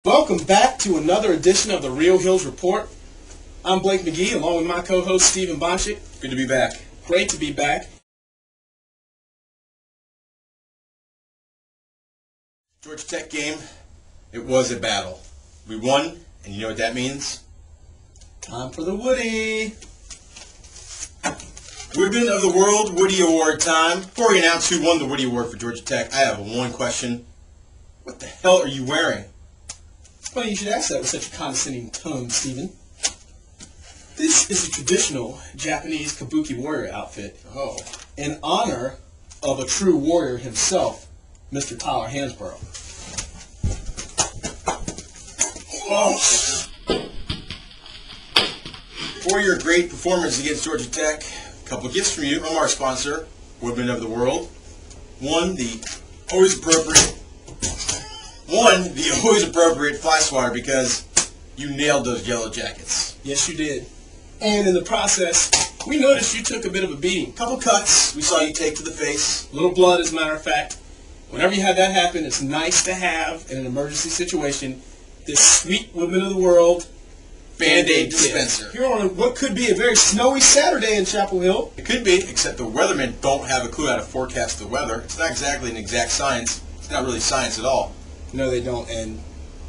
Welcome back to another edition of the Real Hills Report. I'm Blake McGee, along with my co-host Stephen Bonchick. Good to be back. Great to be back. Georgia Tech game, it was a battle. We won, and you know what that means? Time for the Woody. Woodman of the World Woody Award time. Before we announce who won the Woody Award for Georgia Tech, I have one question. What the hell are you wearing? It's funny you should ask that with such a condescending tone, Stephen. This is a traditional Japanese kabuki warrior outfit. Oh. In honor of a true warrior himself, Mr. Tyler Hansbrough. Oh. For your great performance against Georgia Tech, a couple of gifts from you from our sponsor, Woodman of the World. One, the always appropriate fly swatter because you nailed those yellow jackets. Yes, you did. And in the process, we noticed you took a bit of a beating. Couple cuts we saw you take to the face. A little blood, as a matter of fact. Whenever you have that happen, it's nice to have, in an emergency situation, this sweet Woodman of the World Band-Aid dispenser. Here on what could be a very snowy Saturday in Chapel Hill. It could be, except the weathermen don't have a clue how to forecast the weather. It's not exactly an exact science. It's not really science at all. No, they don't, and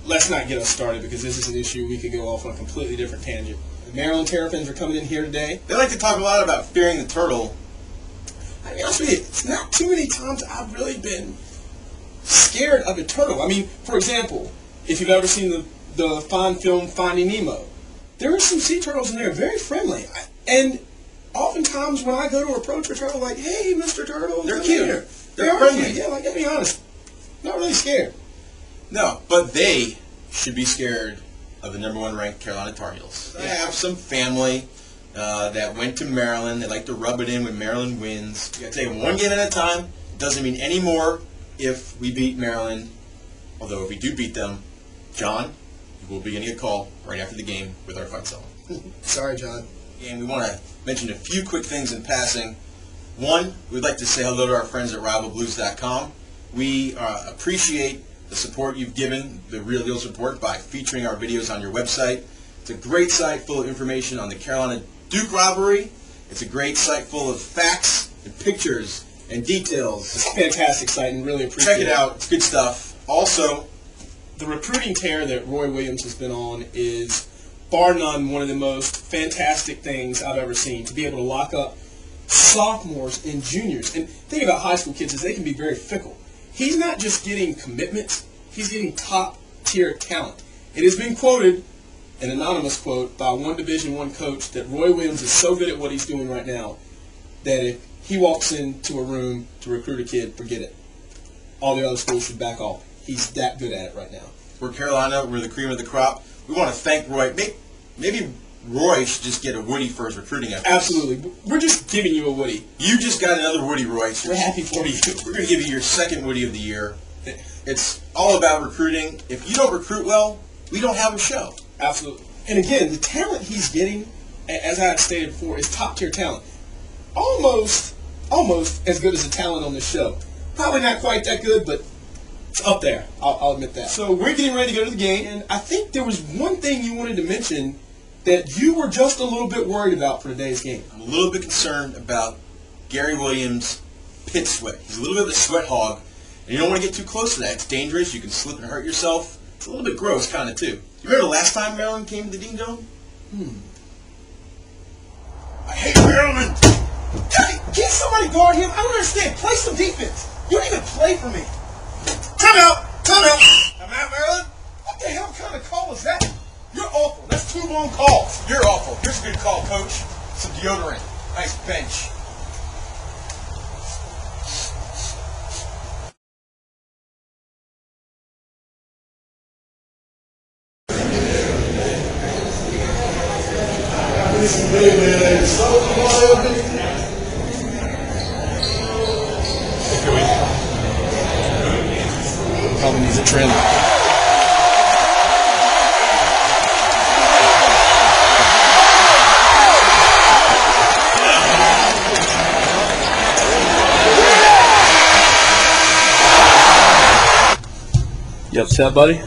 let's not get us started because this is an issue we could go off on a completely different tangent. The Maryland Terrapins are coming in here today. They like to talk a lot about fearing the turtle. I mean, honest with you, it's not too many times I've really been scared of a turtle. I mean, for example, if you've ever seen the fine film Finding Nemo, there are some sea turtles in there, very friendly. And oftentimes when I go to approach a turtle, like, hey, Mr. Turtle, they're cute. Here. They're friendly. Yeah, like, to be honest, not really scared. No, but they should be scared of the #1 ranked Carolina Tar Heels. I have some family that went to Maryland. They like to rub it in when Maryland wins. You got to take them one game at a time. It doesn't mean any more if we beat Maryland. Although if we do beat them, John, you will be getting a call right after the game with our fight song. Sorry, John. And we want to mention a few quick things in passing. One, we'd like to say hello to our friends at rivalblues.com. We appreciate the support you've given the Real Hills Report by featuring our videos on your website. It's a great site full of information on the Carolina Duke rivalry. It's a great site full of facts and pictures and details. It's a fantastic site and really appreciate it. Check it out. It's good stuff. Also, the recruiting tear that Roy Williams has been on is bar none one of the most fantastic things I've ever seen. To be able to lock up sophomores and juniors. And think about high school kids is they can be very fickle. He's not just getting commitments, he's getting top-tier talent. It has been quoted, an anonymous quote, by one Division I coach that Roy Williams is so good at what he's doing right now that if he walks into a room to recruit a kid, forget it. All the other schools should back off. He's that good at it right now. We're Carolina. We're the cream of the crop. We want to thank Roy. Maybe Roy should just get a Woody for his recruiting efforts. Absolutely. We're just giving you a Woody. You just got another Woody, Roy. So we're happy for you. We're going to give you your second Woody of the year. It's all about recruiting. If you don't recruit well, we don't have a show. Absolutely. And again, the talent he's getting, as I had stated before, is top-tier talent. Almost as good as the talent on this show. Probably not quite that good, but it's up there. I'll admit that. So we're getting ready to go to the game, and I think there was one thing you wanted to mention that you were just a little bit worried about for today's game. I'm a little bit concerned about Gary Williams' pit sweat. He's a little bit of a sweat hog, and you don't want to get too close to that. It's dangerous. You can slip and hurt yourself. It's a little bit gross, kind of, too. You remember the last time Maryland came to the Ding Dome? I hate Maryland! Get somebody guard him. I don't understand. Play some defense. You don't even play for me. Time out. I'm out, Maryland. What the hell kind of call is that? You're awful. That's 2 long calls. You're awful. Here's a good call, Coach. Some deodorant. Nice bench. Probably needs a trim. You upset, buddy?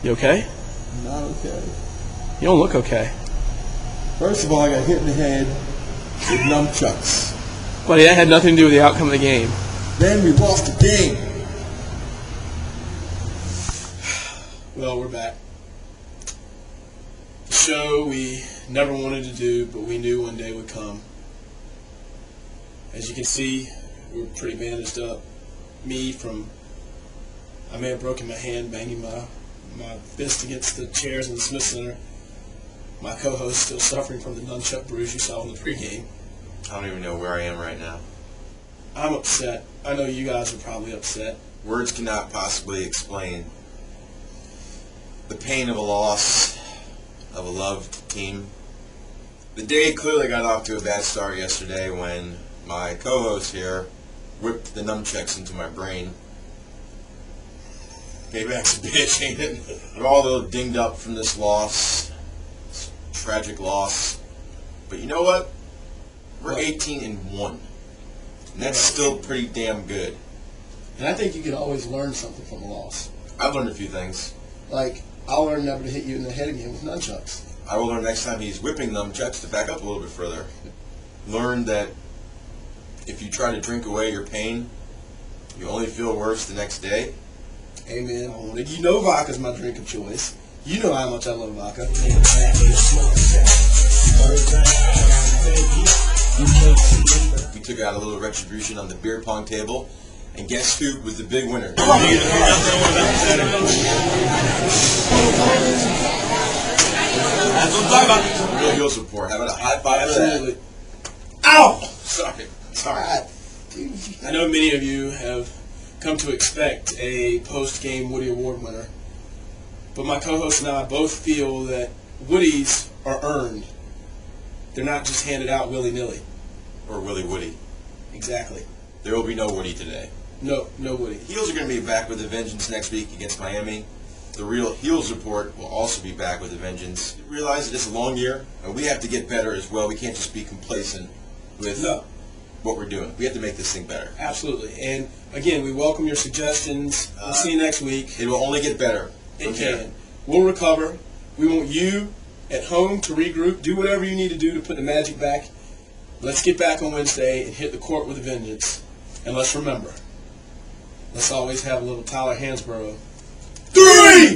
You okay? Not okay. You don't look okay. First of all, I got hit in the head with nunchucks. Buddy, that had nothing to do with the outcome of the game. Then we lost the game. Well, we're back. The show we never wanted to do, but we knew one day would come. As you can see, we're pretty bandaged up. I may have broken my hand banging my fist against the chairs in the Smith Center. My co-host still suffering from the nunchuck bruise you saw in the pregame. I don't even know where I am right now. I'm upset. I know you guys are probably upset. Words cannot possibly explain the pain of a loss of a loved team. The day clearly got off to a bad start yesterday when my co-host here whipped the nunchucks into my brain. Payback's a bitch, ain't it? We're all a little dinged up from this loss, this tragic loss. But you know what? We're 18-1. And that's still pretty damn good. And I think you can always learn something from a loss. I've learned a few things. Like, I'll learn never to hit you in the head again with nunchucks. I will learn next time he's whipping nunchucks to back up a little bit further. Learn that if you try to drink away your pain, you only feel worse the next day. Amen. You know vodka's my drink of choice. You know how much I love vodka. We took out a little retribution on the beer pong table, and guess who was the big winner? Real heel support. How about a high five for that? Absolutely. Ow! Sorry. God, dude. I know many of you have come to expect a post-game Woody Award winner, but my co-host and I both feel that Woodies are earned. They're not just handed out willy-nilly. Or Willy Woody. Exactly. There will be no Woody today. No Woody. Heels are going to be back with a vengeance next week against Miami. The Real Heels Report will also be back with a vengeance. Realize that it's a long year, and we have to get better as well. We can't just be complacent with what we're doing. We have to make this thing better. Absolutely. And again, we welcome your suggestions. We'll see you next week. It will only get better. It can. We'll recover. We want you at home to regroup. Do whatever you need to do to put the magic back. Let's get back on Wednesday and hit the court with a vengeance. And let's remember, let's always have a little Tyler Hansbrough. 3!